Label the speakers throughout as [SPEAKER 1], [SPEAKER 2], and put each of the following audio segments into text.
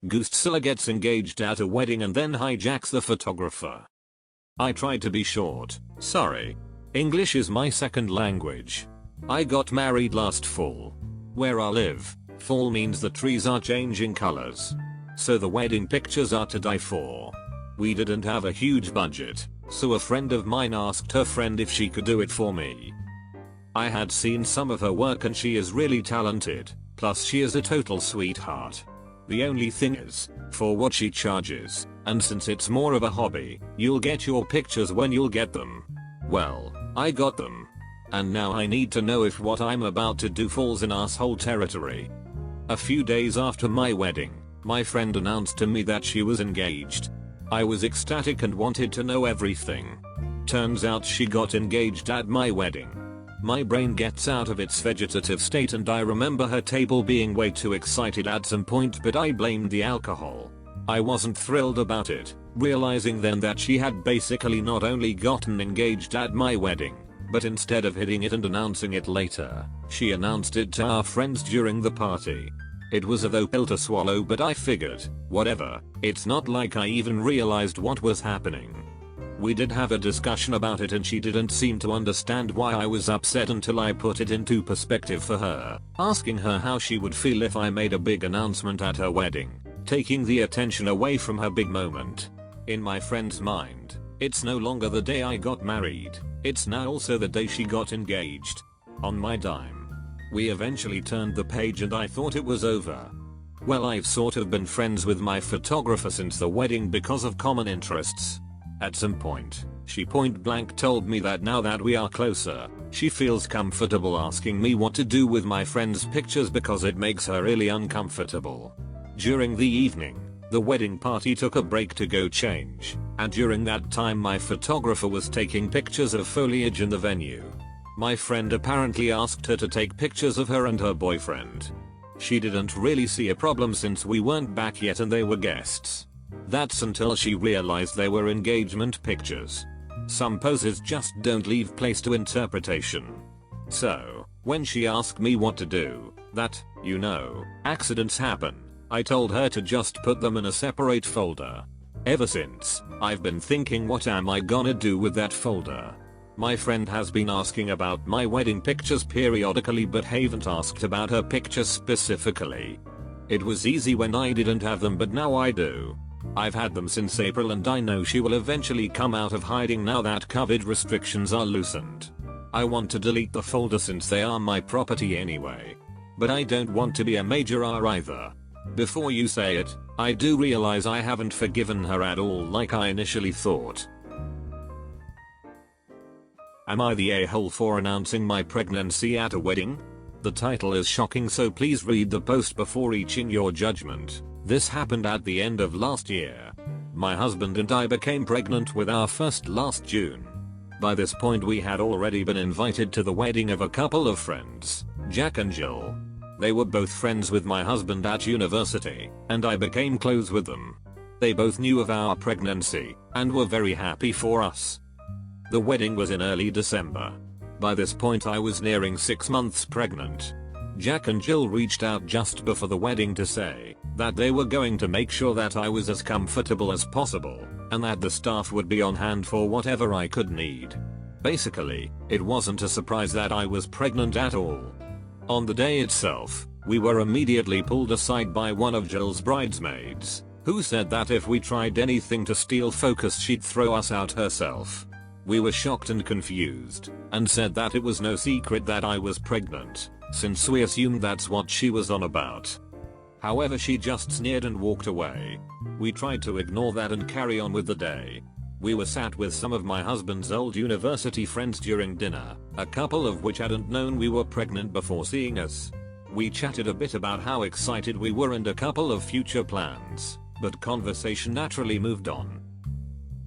[SPEAKER 1] Guestzilla gets engaged at a wedding and then hijacks the photographer. I tried to be short, sorry. English is my second language. I got married last fall. Where I live, fall means the trees are changing colors. So the wedding pictures are to die for. We didn't have a huge budget, so a friend of mine asked her friend if she could do it for me. I had seen some of her work and she is really talented, plus she is a total sweetheart. The only thing is, for what she charges, and since it's more of a hobby, you'll get your pictures when you'll get them. Well, I got them. And now I need to know if what I'm about to do falls in asshole territory. A few days after my wedding, my friend announced to me that she was engaged. I was ecstatic and wanted to know everything. Turns out she got engaged at my wedding. My brain gets out of its vegetative state and I remember her table being way too excited at some point, but I blamed the alcohol. I wasn't thrilled about it, realizing then that she had basically not only gotten engaged at my wedding, but instead of hitting it and announcing it later, she announced it to our friends during the party. It was a though pill to swallow, but I figured, whatever, it's not like I even realized what was happening. We did have a discussion about it and she didn't seem to understand why I was upset until I put it into perspective for her, asking her how she would feel if I made a big announcement at her wedding, taking the attention away from her big moment. In my friend's mind, it's no longer the day I got married, it's now also the day she got engaged. On my dime. We eventually turned the page and I thought it was over. Well, I've sort of been friends with my photographer since the wedding because of common interests. At some point, she point blank told me that now that we are closer, she feels comfortable asking me what to do with my friend's pictures because it makes her really uncomfortable. During the evening, the wedding party took a break to go change, and during that time my photographer was taking pictures of foliage in the venue. My friend apparently asked her to take pictures of her and her boyfriend. She didn't really see a problem since we weren't back yet and they were guests. That's until she realized they were engagement pictures. Some poses just don't leave place to interpretation. So, when she asked me what to do, that, you know, accidents happen, I told her to just put them in a separate folder. Ever since, I've been thinking, what am I gonna do with that folder? My friend has been asking about my wedding pictures periodically but haven't asked about her pictures specifically. It was easy when I didn't have them, but now I do. I've had them since April and I know she will eventually come out of hiding now that COVID restrictions are loosened. I want to delete the folder since they are my property anyway. But I don't want to be a major R either. Before you say it, I do realize I haven't forgiven her at all like I initially thought. Am I the a-hole for announcing my pregnancy at a wedding? The title is shocking, so please read the post before reaching your judgment. This happened at the end of last year. My husband and I became pregnant with our first last June. By this point we had already been invited to the wedding of a couple of friends, Jack and Jill. They were both friends with my husband at university, and I became close with them. They both knew of our pregnancy, and were very happy for us. The wedding was in early December. By this point I was nearing 6 months pregnant. Jack and Jill reached out just before the wedding to say that they were going to make sure that I was as comfortable as possible, and that the staff would be on hand for whatever I could need. Basically, it wasn't a surprise that I was pregnant at all. On the day itself, we were immediately pulled aside by one of Jill's bridesmaids, who said that if we tried anything to steal focus she'd throw us out herself. We were shocked and confused, and said that it was no secret that I was pregnant, since we assumed that's what she was on about. However, she just sneered and walked away. We tried to ignore that and carry on with the day. We were sat with some of my husband's old university friends during dinner, a couple of which hadn't known we were pregnant before seeing us. We chatted a bit about how excited we were and a couple of future plans, but conversation naturally moved on.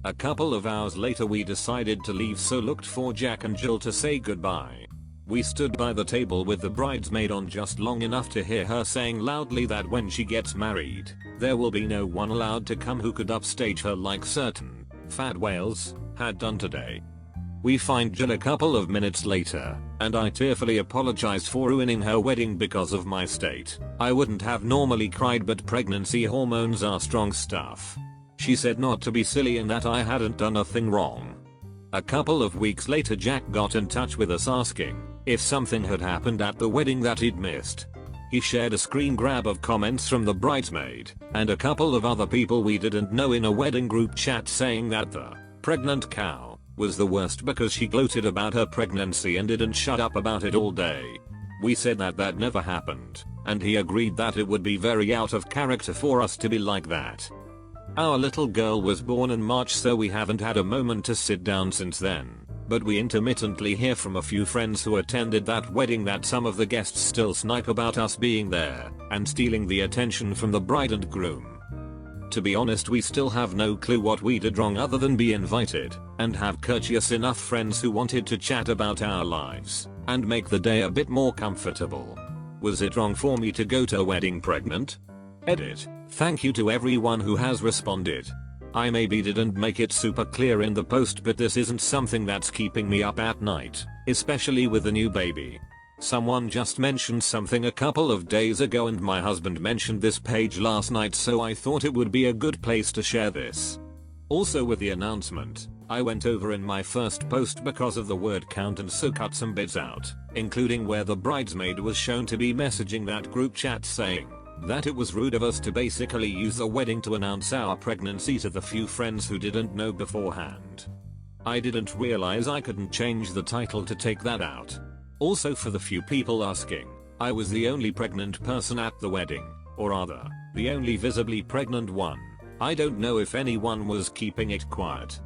[SPEAKER 1] A couple of hours later we decided to leave, so looked for Jack and Jill to say goodbye. We stood by the table with the bridesmaid on just long enough to hear her saying loudly that when she gets married, there will be no one allowed to come who could upstage her like certain fat whales had done today. We find Jill a couple of minutes later, and I tearfully apologized for ruining her wedding because of my state. I wouldn't have normally cried, but pregnancy hormones are strong stuff. She said not to be silly and that I hadn't done a thing wrong. A couple of weeks later, Jack got in touch with us asking if something had happened at the wedding that he'd missed. He shared a screen grab of comments from the bridesmaid and a couple of other people we didn't know in a wedding group chat saying that the pregnant cow was the worst because she gloated about her pregnancy and didn't shut up about it all day. We said that never happened, and he agreed that it would be very out of character for us to be like that. Our little girl was born in March, so we haven't had a moment to sit down since then, but we intermittently hear from a few friends who attended that wedding that some of the guests still snipe about us being there and stealing the attention from the bride and groom. To be honest, we still have no clue what we did wrong other than be invited and have courteous enough friends who wanted to chat about our lives and make the day a bit more comfortable. Was it wrong for me to go to a wedding pregnant? Edit. Thank you to everyone who has responded. I maybe didn't make it super clear in the post, but this isn't something that's keeping me up at night, especially with a new baby. Someone just mentioned something a couple of days ago and my husband mentioned this page last night, so I thought it would be a good place to share this. Also, with the announcement, I went over in my first post because of the word count and so cut some bits out, including where the bridesmaid was shown to be messaging that group chat saying that it was rude of us to basically use the wedding to announce our pregnancy to the few friends who didn't know beforehand. I didn't realize I couldn't change the title to take that out. Also, for the few people asking, I was the only pregnant person at the wedding, or rather, the only visibly pregnant one. I don't know if anyone was keeping it quiet.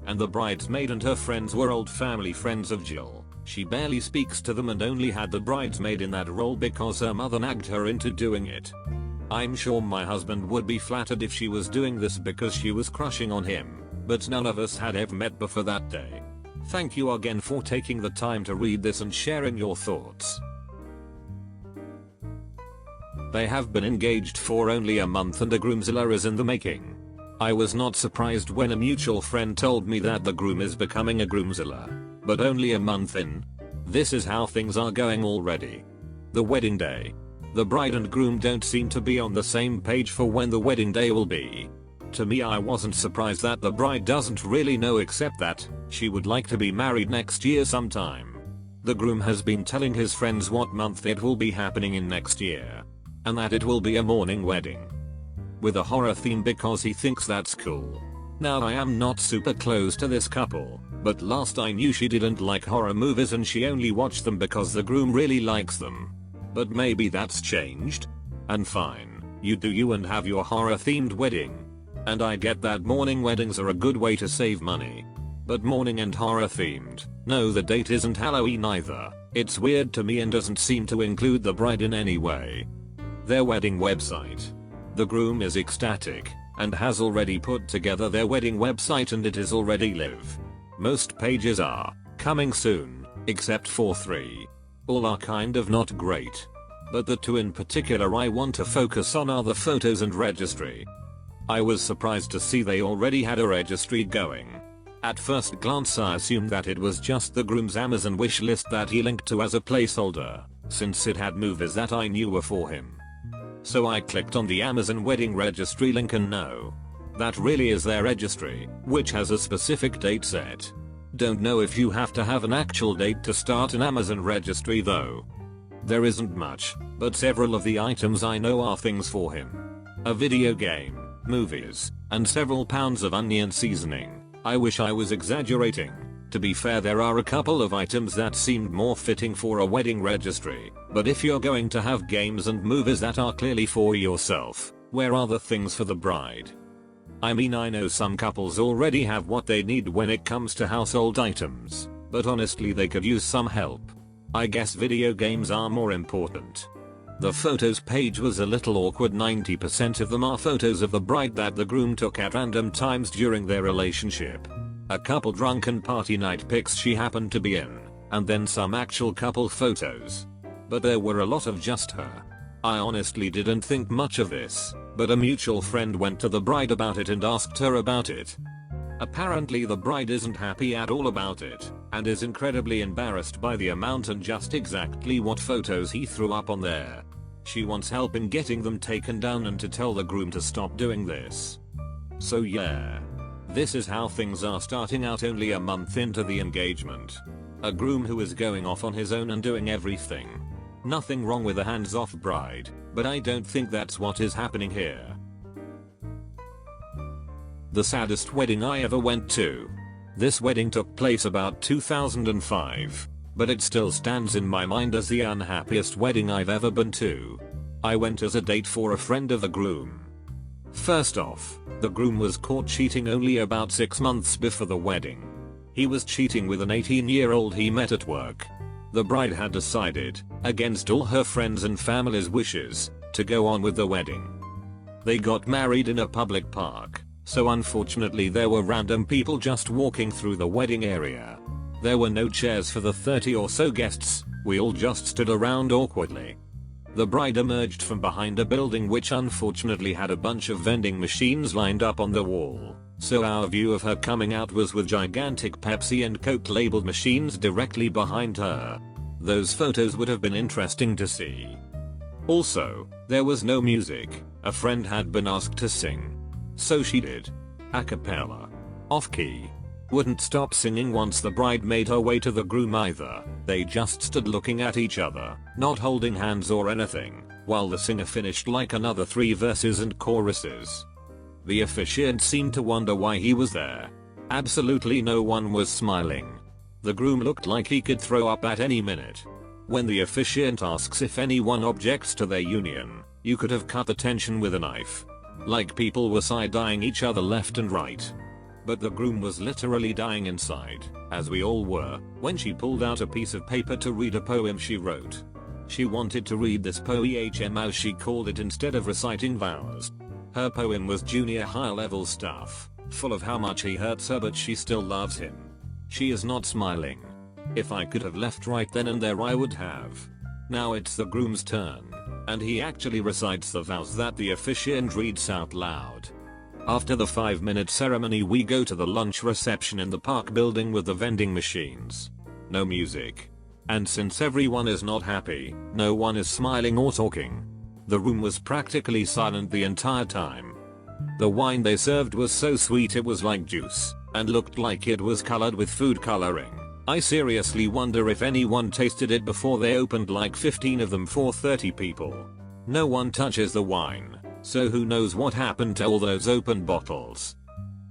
[SPEAKER 1] And the bridesmaid and her friends were old family friends of Jill. She barely speaks to them and only had the bridesmaid in that role because her mother nagged her into doing it. I'm sure my husband would be flattered if she was doing this because she was crushing on him, but none of us had ever met before that day. Thank you again for taking the time to read this and sharing your thoughts. They have been engaged for only a month and a Groomzilla is in the making. I was not surprised when a mutual friend told me that the groom is becoming a Groomzilla, but only a month in. This is how things are going already. The wedding day. The bride and groom don't seem to be on the same page for when the wedding day will be. To me, I wasn't surprised that the bride doesn't really know, except that she would like to be married next year sometime. The groom has been telling his friends what month it will be happening in next year, and that it will be a morning wedding with a horror theme because he thinks that's cool. Now, I am not super close to this couple, but last I knew she didn't like horror movies and she only watched them because the groom really likes them. But maybe that's changed? And fine, you do you and have your horror themed wedding. And I get that morning weddings are a good way to save money. But morning and horror themed? No, the date isn't Halloween either. It's weird to me and doesn't seem to include the bride in any way. Their wedding website. The groom is ecstatic and has already put together their wedding website and it is already live. Most pages are coming soon, except for 3. All are kind of not great. But the 2 in particular I want to focus on are the photos and registry. I was surprised to see they already had a registry going. At first glance I assumed that it was just the groom's Amazon wish list that he linked to as a placeholder, since it had movies that I knew were for him. So I clicked on the Amazon wedding registry link and no, that really is their registry, which has a specific date set. Don't know if you have to have an actual date to start an Amazon registry though. There isn't much, but several of the items I know are things for him. A video game, movies, and several pounds of onion seasoning. I wish I was exaggerating. To be fair, there are a couple of items that seemed more fitting for a wedding registry, but if you're going to have games and movies that are clearly for yourself, where are the things for the bride? I mean, I know some couples already have what they need when it comes to household items, but honestly they could use some help. I guess video games are more important. The photos page was a little awkward. 90% of them are photos of the bride that the groom took at random times during their relationship. A couple drunken party night pics she happened to be in, and then some actual couple photos. But there were a lot of just her. I honestly didn't think much of this, but a mutual friend went to the bride about it and asked her about it. Apparently the bride isn't happy at all about it, and is incredibly embarrassed by the amount and just exactly what photos he threw up on there. She wants help in getting them taken down and to tell the groom to stop doing this. So yeah. This is how things are starting out only a month into the engagement. A groom who is going off on his own and doing everything. Nothing wrong with a hands-off bride, but I don't think that's what is happening here. The saddest wedding I ever went to. This wedding took place about 2005, but it still stands in my mind as the unhappiest wedding I've ever been to. I went as a date for a friend of the groom. First off, the groom was caught cheating only about 6 months before the wedding. He was cheating with an 18-year-old he met at work. The bride had decided, against all her friends and family's wishes, to go on with the wedding. They got married in a public park, so unfortunately there were random people just walking through the wedding area. There were no chairs for the 30 or so guests, we all just stood around awkwardly. The bride emerged from behind a building which unfortunately had a bunch of vending machines lined up on the wall, so our view of her coming out was with gigantic Pepsi and Coke labeled machines directly behind her. Those photos would have been interesting to see. Also, there was no music. A friend had been asked to sing, so she did. A cappella. Off key. Wouldn't stop singing once the bride made her way to the groom either. They just stood looking at each other, not holding hands or anything, while the singer finished like another 3 verses and choruses. The officiant seemed to wonder why he was there. Absolutely no one was smiling. The groom looked like he could throw up at any minute. When the officiant asks if anyone objects to their union, you could have cut the tension with a knife. Like people were side-eyeing each other left and right. But the groom was literally dying inside, as we all were, when she pulled out a piece of paper to read a poem she wrote. She wanted to read this poem as she called it instead of reciting vows. Her poem was junior high level stuff, full of how much he hurts her but she still loves him. She is not smiling. If I could have left right then and there I would have. Now it's the groom's turn, and he actually recites the vows that the officiant reads out loud. After the 5-minute ceremony we go to the lunch reception in the park building with the vending machines. No music. And since everyone is not happy, no one is smiling or talking. The room was practically silent the entire time. The wine they served was so sweet it was like juice, and looked like it was colored with food coloring. I seriously wonder if anyone tasted it before they opened like 15 of them for 30 people. No one touches the wine. So who knows what happened to all those open bottles.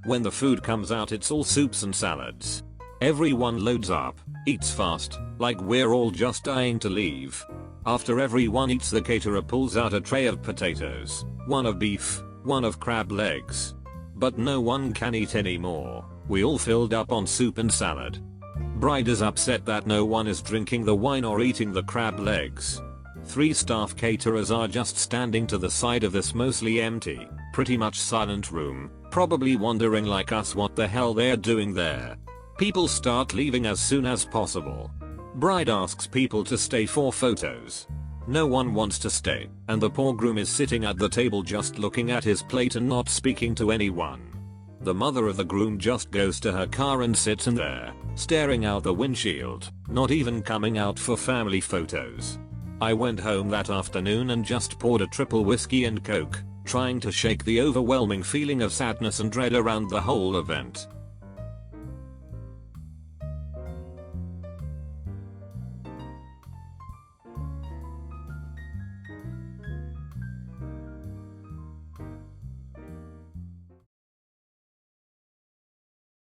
[SPEAKER 1] When the food comes out it's all soups and salads. Everyone loads up, eats fast, like we're all just dying to leave. After everyone eats the caterer pulls out a tray of potatoes, one of beef, one of crab legs. But no one can eat anymore, we all filled up on soup and salad. Bride is upset that no one is drinking the wine or eating the crab legs. 3 staff caterers are just standing to the side of this mostly empty, pretty much silent room, probably wondering like us what the hell they're doing there. People start leaving as soon as possible. Bride asks people to stay for photos. No one wants to stay, and the poor groom is sitting at the table just looking at his plate and not speaking to anyone. The mother of the groom just goes to her car and sits in there, staring out the windshield, not even coming out for family photos. I went home that afternoon and just poured a triple whiskey and coke, trying to shake the overwhelming feeling of sadness and dread around the whole event.